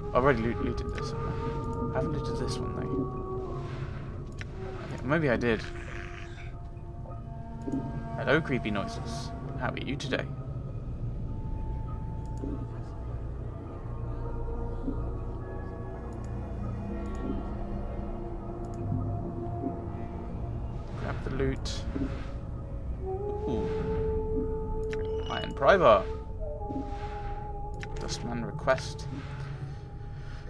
I've already looted this. I haven't looted this one though. Okay, maybe I did. Hello, creepy noises. How are you today? Grab the loot. Ooh. Iron Prybar. Dustman request.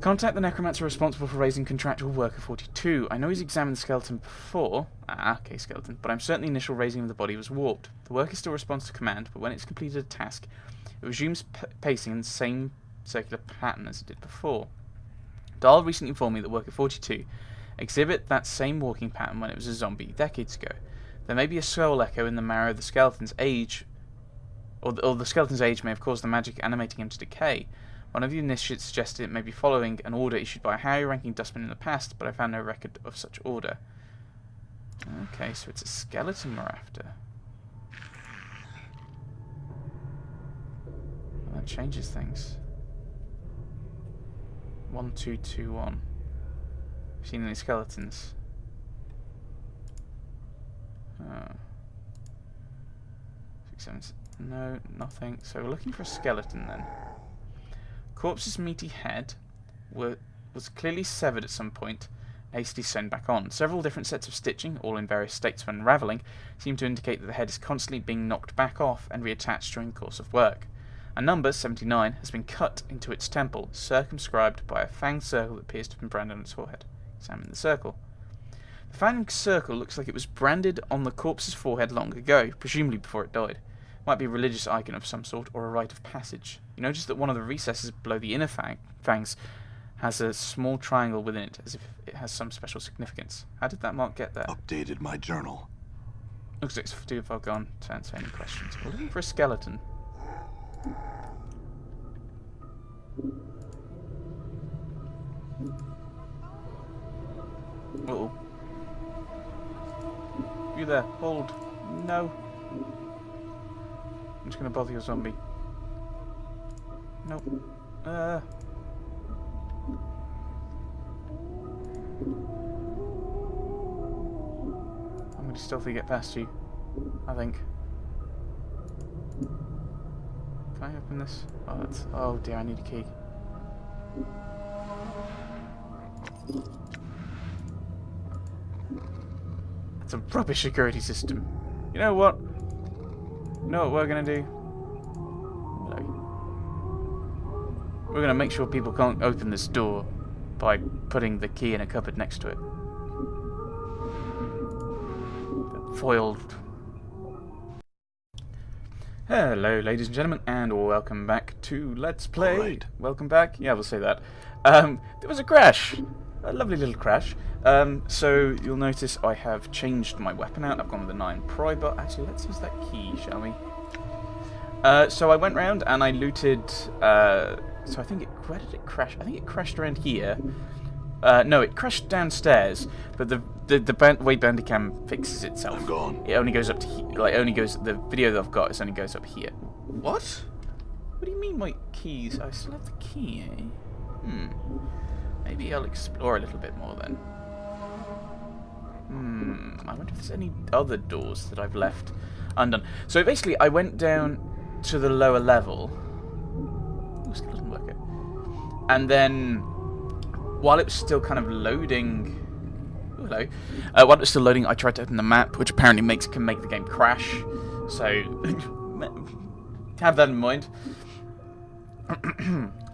Contact the Necromancer responsible for raising contractual worker 42. I know he's examined the skeleton before. Ah, okay, skeleton. But I'm certain the initial raising of the body was warped. The worker still responds to command, but when it's completed a task, it resumes pacing in the same circular pattern as it did before. Dahl recently informed me that worker 42 exhibit that same walking pattern when it was a zombie decades ago. There may be a skull echo in the marrow of the skeleton's age, or the skeleton's age may have caused the magic animating him to decay. One of the initiates suggested it may be following an order issued by a higher-ranking dustman in the past, but I found no record of such order. Okay, so it's a skeleton we're after. Well, that changes things. 1221. Seen any skeletons? Oh. 6, 7, no, nothing. So we're looking for a skeleton then. Corpse's meaty head was clearly severed at some point, hastily sewn back on. Several different sets of stitching, all in various states of unravelling, seem to indicate that the head is constantly being knocked back off and reattached during the course of work. A number, 79, has been cut into its temple, circumscribed by a fanged circle that appears to have been branded on its forehead. Examine the circle. The fanged circle looks like it was branded on the corpse's forehead long ago, presumably before it died. Might be a religious icon of some sort, or a rite of passage. You notice that one of the recesses below the inner fangs has a small triangle within it, as if it has some special significance. How did that mark get there? Updated my journal. Looks like it's too far gone to answer any questions. We're looking for a skeleton. Uh-oh. You there, hold. No. I'm just going to bother your zombie. Nope. I'm going to stealthily get past you, I think. Can I open this? Oh, that's... Oh dear, I need a key. That's a rubbish security system. You know what? You know what we're going to do? We're going to make sure people can't open this door by putting the key in a cupboard next to it. Foiled. Hello, ladies and gentlemen, and welcome back to Let's Play. Right. Welcome back. Yeah, we'll say that. There was a crash. A lovely little crash. So you'll notice I have changed my weapon out. I've gone with the 9 pry, but actually let's use that key, shall we? So I went round and I looted. So I think where did it crash? I think it crashed around here. No, it crashed downstairs, but the way Bandicam fixes itself. I'm gone. It only goes up to here. Like, only goes. The video that I've got is only goes up here. What? What do you mean my keys? I still have the key, eh? Maybe I'll explore a little bit more then. I wonder if there's any other doors that I've left undone. So basically, I went down to the lower level. Ooh, skeleton worker. And then, while it was still kind of loading... Ooh, hello. While it was still loading, I tried to open the map, which apparently can make the game crash. So, have that in mind.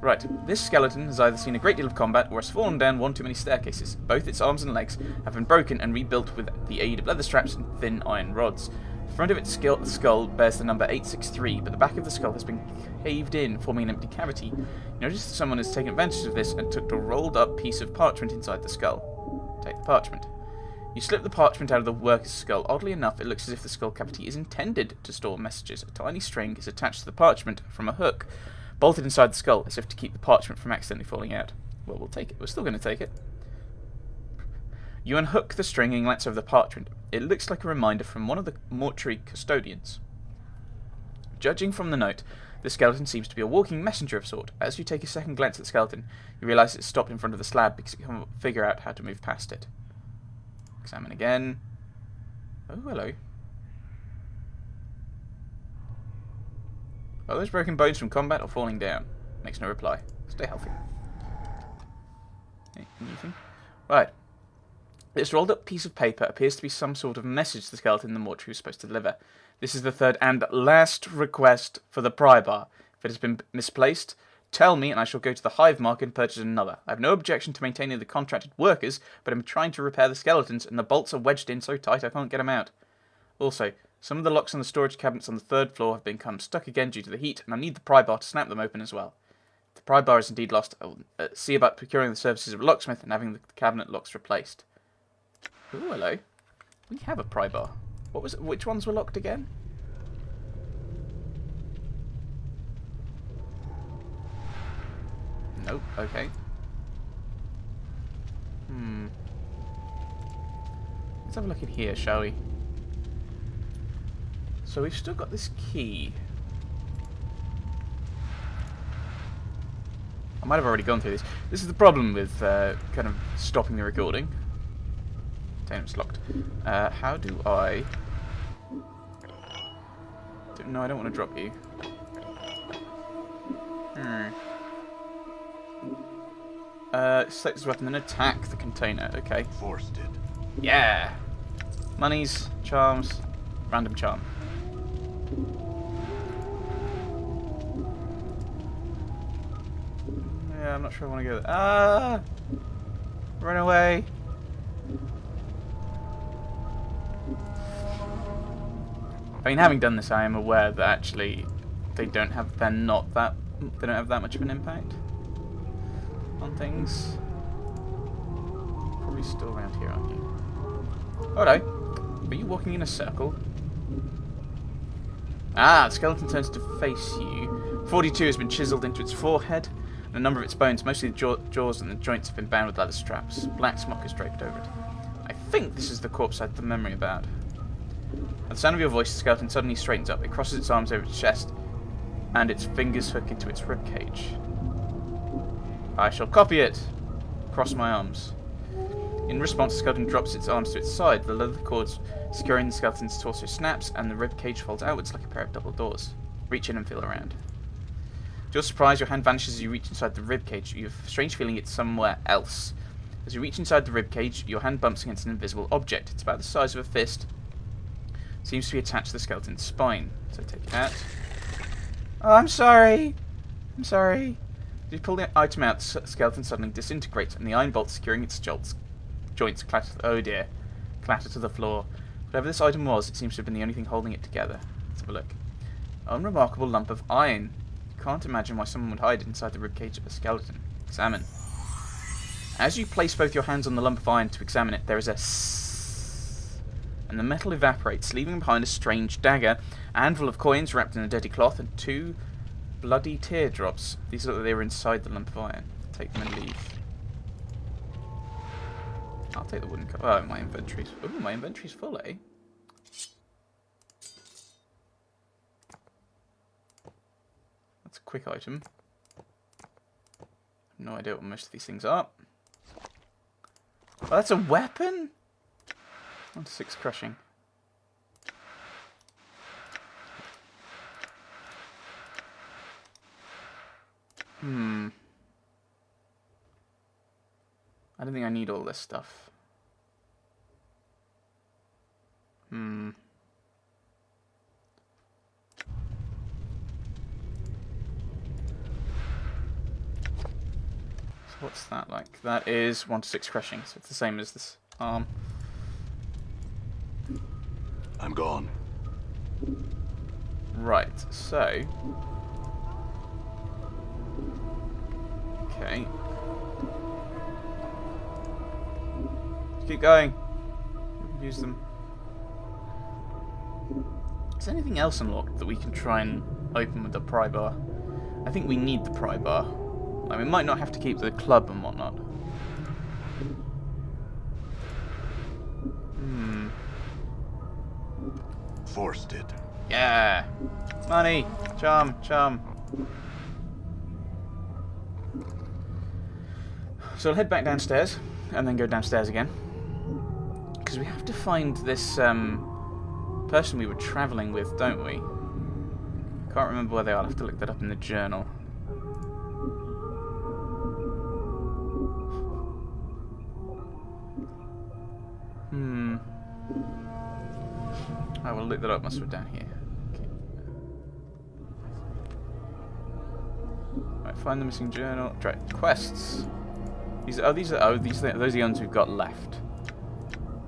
Right, this skeleton has either seen a great deal of combat or has fallen down one too many staircases. Both its arms and legs have been broken and rebuilt with the aid of leather straps and thin iron rods. The front of its skull bears the number 863, but the back of the skull has been caved in, forming an empty cavity. You notice that someone has taken advantage of this and took a rolled up piece of parchment inside the skull. Take the parchment. You slip the parchment out of the worker's skull. Oddly enough, it looks as if the skull cavity is intended to store messages. A tiny string is attached to the parchment from a hook, bolted inside the skull, as if to keep the parchment from accidentally falling out. Well, we'll take it. We're still going to take it. You unhook the string and glance over the parchment. It looks like a reminder from one of the mortuary custodians. Judging from the note, The skeleton seems to be a walking messenger of sort. As you take a second glance at the skeleton, you realise it's stopped in front of the slab because you can't figure out how to move past it. Examine again. Oh, hello. Are those broken bones from combat or falling down? Makes no reply. Stay healthy. Anything? Right. This rolled up piece of paper appears to be some sort of message the skeleton in the mortuary was supposed to deliver. This is the third and last request for the pry bar. If it has been misplaced, tell me and I shall go to the hive market and purchase another. I have no objection to maintaining the contracted workers, but I'm trying to repair the skeletons and the bolts are wedged in so tight I can't get them out. Also, some of the locks on the storage cabinets on the third floor have become stuck again due to the heat, and I need the pry bar to snap them open as well. If the pry bar is indeed lost, I will see about procuring the services of a locksmith and having the cabinet locks replaced. Ooh, hello. We have a pry bar. What was it? Which ones were locked again? Nope. Okay. Let's have a look in here, shall we? So we've still got this key. I might have already gone through this. This is the problem with kind of stopping the recording. Damn, it's locked. How do I... No, I don't want to drop you. Select this weapon and attack the container. Okay. Forced it. Yeah! Monies, charms, random charm. Yeah, I'm not sure I want to go there. Ah! Run away! I mean, having done this, I am aware that actually they don't have that much of an impact on things. Probably still around here, aren't you? Hello. Are you walking in a circle? Ah, the skeleton turns to face you. 42 has been chiseled into its forehead, and a number of its bones, mostly the jaws and the joints, have been bound with leather straps. Black smock is draped over it. I think this is the corpse I had the memory about. At the sound of your voice, the skeleton suddenly straightens up. It crosses its arms over its chest, and its fingers hook into its ribcage. I shall copy it. Cross my arms. In response, the skeleton drops its arms to its side. The leather cords securing the skeleton's torso snaps, and the ribcage folds outwards like a pair of double doors. Reach in and feel around. To your surprise, your hand vanishes as you reach inside the ribcage. You have a strange feeling it's somewhere else. As you reach inside the ribcage, your hand bumps against an invisible object. It's about the size of a fist. Seems to be attached to the skeleton's spine. So take it out. Oh, I'm sorry. I'm sorry. As you pull the item out, the skeleton suddenly disintegrates, and the iron bolts securing its joints clatter. Oh dear, clatter to the floor. Whatever this item was, it seems to have been the only thing holding it together. Let's have a look. Unremarkable lump of iron. You can't imagine why someone would hide it inside the ribcage of a skeleton. Examine. As you place both your hands on the lump of iron to examine it, there is a sss, and the metal evaporates, leaving behind a strange dagger, a handful of coins wrapped in a dirty cloth, and 2 bloody teardrops. These look like they were inside the lump of iron. Take them and leave. I'll take the wooden cup. Oh, my inventory's... Ooh, my inventory's full, eh? That's a quick item. No idea what most of these things are. Oh, that's a weapon? 1 to 6 crushing. I don't think I need all this stuff. So what's that like? That is 1 to 6 crushing, so it's the same as this arm. I'm gone. Right, so... Okay. Keep going. Use them. Is there anything else unlocked that we can try and open with the pry bar? I think we need the pry bar. Like, we might not have to keep the club and whatnot. Forced it. Yeah! Money! Charm! Charm! So I'll head back downstairs, and then go downstairs again. Because we have to find this person we were travelling with, don't we? Can't remember where they are. I'll have to look that up in the journal. I will look that up. Must be down here. Okay. Right, find the missing journal. Right, quests. Those are the ones we've got left.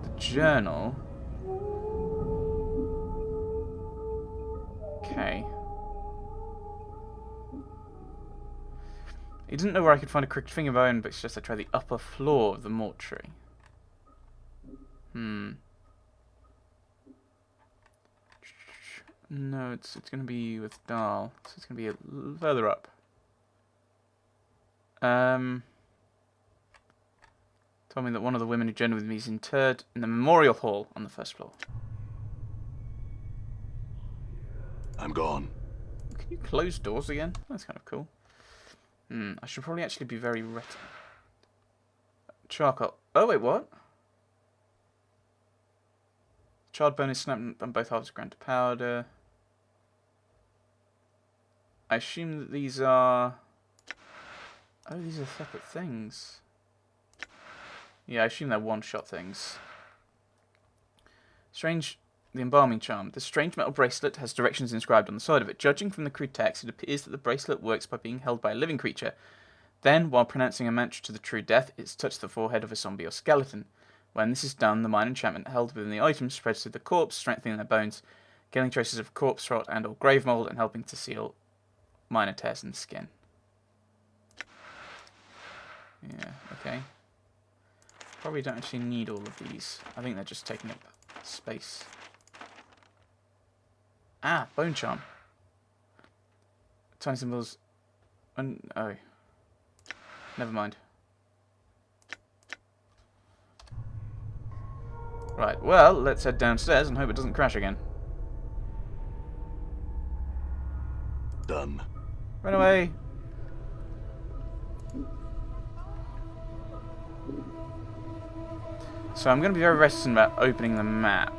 The journal. Okay. He didn't know where I could find a crooked finger bone, but it's just I tried the upper floor of the mortuary. No, it's going to be with Dahl, so it's going to be a little further up. Told me that one of the women who journeyed with me is interred in the memorial hall on the first floor. I'm gone. Can you close doors again? That's kind of cool. I should probably actually be very ready. Charcoal. Oh, wait, what? Charred bone is snapped on both halves, ground to powder. I assume that these are... Oh, these are separate things. Yeah, I assume they're one-shot things. Strange... The embalming charm. The strange metal bracelet has directions inscribed on the side of it. Judging from the crude text, it appears that the bracelet works by being held by a living creature. Then, while pronouncing a mantra to the true death, it's touched the forehead of a zombie or skeleton. When this is done, the minor enchantment held within the item spreads through the corpse, strengthening their bones, killing traces of corpse rot and or grave mold, and helping to seal minor tears in the skin. Yeah, okay. Probably don't actually need all of these. I think they're just taking up space. Ah, bone charm. Tiny symbols. Oh. Never mind. Right, well, let's head downstairs and hope it doesn't crash again. Done. Run away! So I'm going to be very reticent about opening the map,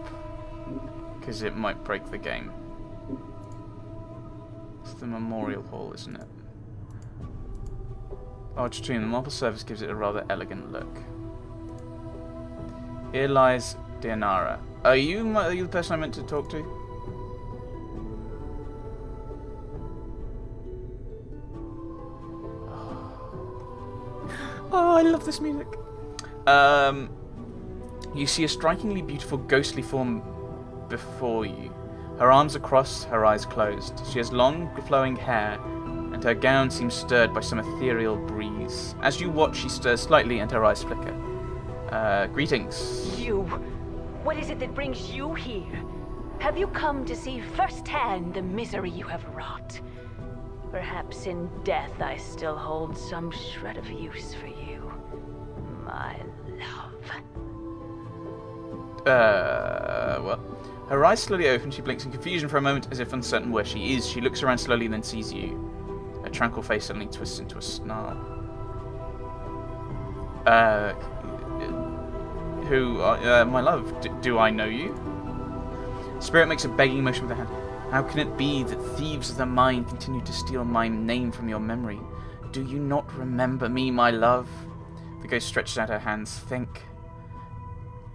because it might break the game. It's the memorial hall, isn't it? Arch tomb. The marble surface gives it a rather elegant look. Here lies Dianara. Are you the person I meant to talk to? Oh, I love this music. You see a strikingly beautiful ghostly form before you. Her arms are crossed, her eyes closed. She has long, flowing hair, and her gown seems stirred by some ethereal breeze. As you watch, she stirs slightly and her eyes flicker. Greetings. You. What is it that brings you here? Have you come to see firsthand the misery you have wrought? Perhaps in death I still hold some shred of use for you, my love. Well, her eyes slowly open. She blinks in confusion for a moment, as if uncertain where she is. She looks around slowly, then sees you. Her tranquil face suddenly twists into a snarl. My love, do I know you? Spirit makes a begging motion with her hand. How can it be that thieves of the mind continue to steal my name from your memory? Do you not remember me, my love? The ghost stretches out her hands. Think.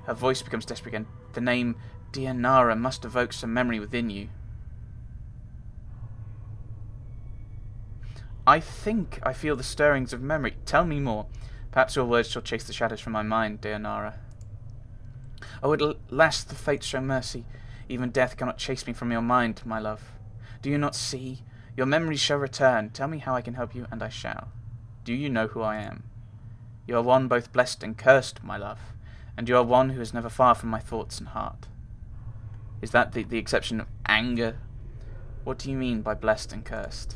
Her voice becomes desperate again. The name Dianara must evoke some memory within you. I think I feel the stirrings of memory. Tell me more. Perhaps your words shall chase the shadows from my mind, Dianara. Oh, at last the fates show mercy. Even death cannot chase me from your mind, my love. Do you not see? Your memories shall return. Tell me how I can help you, and I shall. Do you know who I am? You are one both blessed and cursed, my love, and you are one who is never far from my thoughts and heart. Is that the exception of anger? What do you mean by blessed and cursed?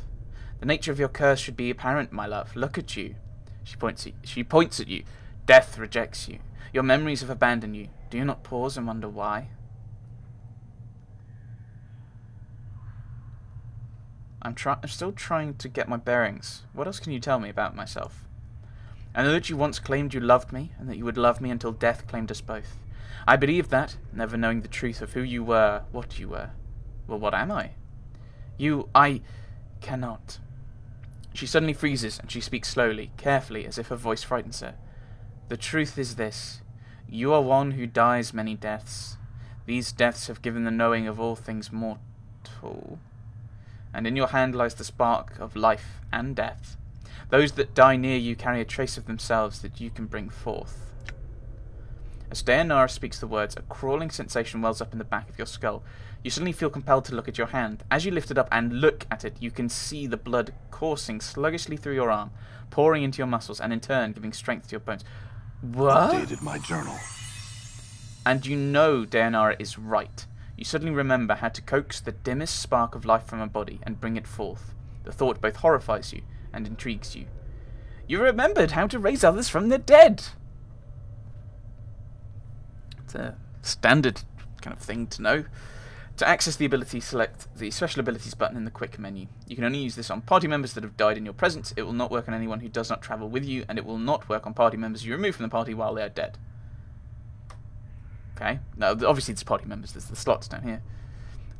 The nature of your curse should be apparent, my love. Look at you. She points at you. Death rejects you. Your memories have abandoned you. Do you not pause and wonder why? I'm still trying to get my bearings. What else can you tell me about myself? I know that you once claimed you loved me, and that you would love me until death claimed us both. I believed that, never knowing the truth of who you were, what you were. Well, what am I? I cannot. She suddenly freezes, and she speaks slowly, carefully, as if her voice frightens her. The truth is this. You are one who dies many deaths. These deaths have given the knowing of all things mortal. And in your hand lies the spark of life and death. Those that die near you carry a trace of themselves that you can bring forth. As Dayanara speaks the words, a crawling sensation wells up in the back of your skull. You suddenly feel compelled to look at your hand. As you lift it up and look at it, you can see the blood coursing sluggishly through your arm, pouring into your muscles, and in turn giving strength to your bones. What? Updated my journal. And you know Dayanara is right. You suddenly remember how to coax the dimmest spark of life from a body and bring it forth. The thought both horrifies you and intrigues you. You remembered how to raise others from the dead! It's a standard kind of thing to know. To access the ability, select the Special Abilities button in the Quick menu. You can only use this on party members that have died in your presence. It will not work on anyone who does not travel with you, and it will not work on party members you remove from the party while they are dead. Okay. Now, obviously it's party members. There's the slots down here.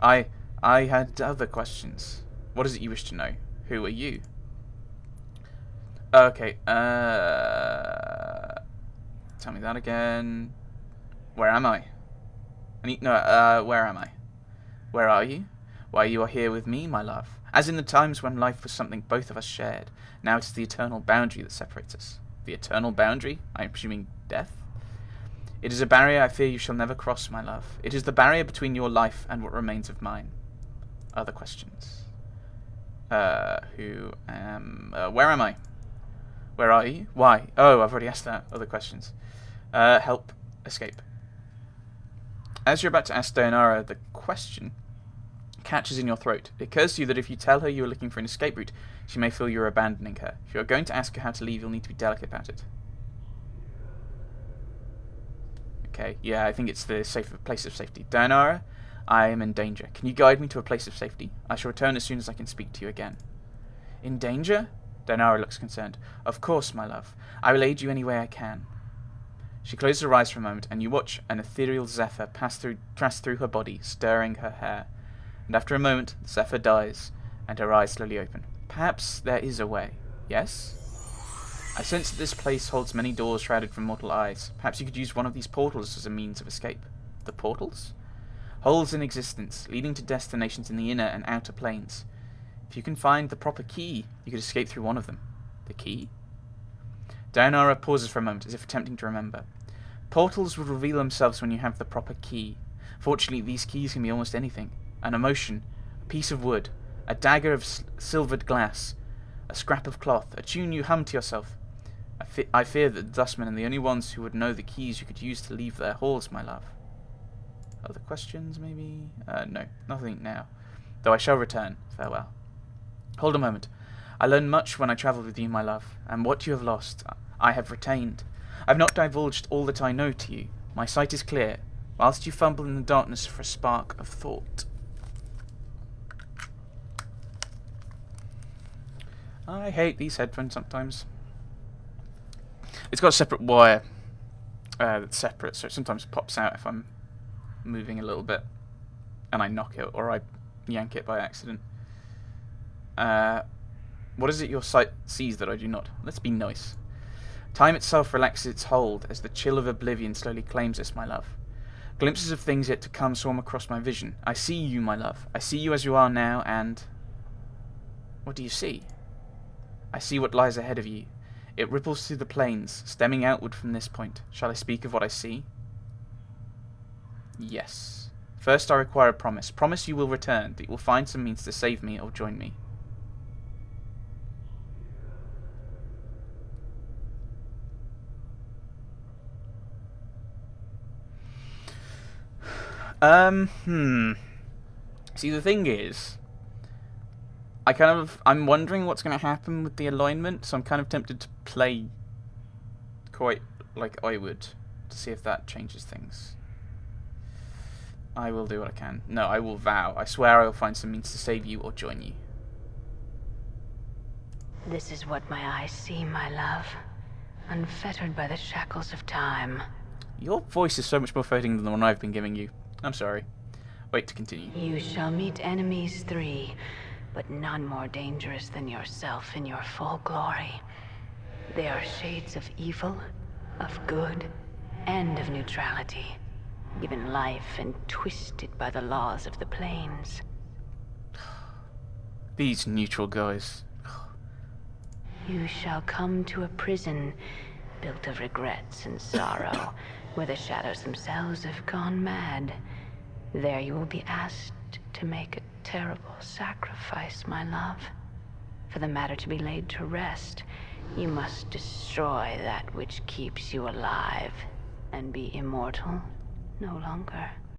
I had other questions. What is it you wish to know? Who are you? Okay. Tell me that again. Where am I? Where am I? Where are you? Why, you are here with me, my love. As in the times when life was something both of us shared. Now it is the eternal boundary that separates us. The eternal boundary? I am presuming death? It is a barrier I fear you shall never cross, my love. It is the barrier between your life and what remains of mine. Other questions? Where am I? Where are you? Why? Oh, I've already asked that. Other questions. Help. Escape. As you're about to ask Dayanara the question, catches in your throat. It occurs to you that if you tell her you are looking for an escape route, she may feel you're abandoning her. If you're going to ask her how to leave, you'll need to be delicate about it. Okay, yeah, I think it's the place of safety. Dayanara, I am in danger. Can you guide me to a place of safety? I shall return as soon as I can speak to you again. In danger? Dayanara looks concerned. Of course, my love. I will aid you any way I can. She closes her eyes for a moment, and you watch an ethereal zephyr pass through her body, stirring her hair. And after a moment, the zephyr dies, and her eyes slowly open. Perhaps there is a way. Yes? I sense that this place holds many doors shrouded from mortal eyes. Perhaps you could use one of these portals as a means of escape. The portals? Holes in existence, leading to destinations in the inner and outer planes. If you can find the proper key, you could escape through one of them. The key? Dayanara pauses for a moment, as if attempting to remember. Portals will reveal themselves when you have the proper key. Fortunately, these keys can be almost anything. An emotion, a piece of wood, a dagger of silvered glass, a scrap of cloth, a tune you hum to yourself. I fear that the dustmen are the only ones who would know the keys you could use to leave their halls, my love. Other questions, maybe? No, nothing now. Though I shall return. Farewell. Hold a moment. I learned much when I travelled with you, my love, and what you have lost, I have retained. I have not divulged all that I know to you. My sight is clear, whilst you fumble in the darkness for a spark of thought. I hate these headphones sometimes. It's got a separate wire that's separate, so it sometimes pops out if I'm moving a little bit and I knock it or I yank it by accident. What is it your sight sees that I do not? Let's be nice. Time itself relaxes its hold as the chill of oblivion slowly claims us, my love. Glimpses of things yet to come swarm across my vision. I see you, my love. I see you as you are now, and... What do you see? I see what lies ahead of you. It ripples through the plains, stemming outward from this point. Shall I speak of what I see? Yes. First I require a promise. Promise you will return, that you will find some means to save me or join me. See, the thing is, I'm wondering what's going to happen with the alignment, so I'm kind of tempted to play quite like I would, to see if that changes things. I will do what I can. No, I will vow. I swear I will find some means to save you or join you. This is what my eyes see, my love. Unfettered by the shackles of time. Your voice is so much more fitting than the one I've been giving you. I'm sorry. Wait to continue. You shall meet enemies 3, but none more dangerous than yourself in your full glory. They are shades of evil, of good, and of neutrality, given life and twisted by the laws of the planes. These neutral guys. You shall come to a prison built of regrets and sorrow, where the shadows themselves have gone mad. There you will be asked to make a terrible sacrifice, my love. For the matter to be laid to rest, you must destroy that which keeps you alive and be immortal no longer.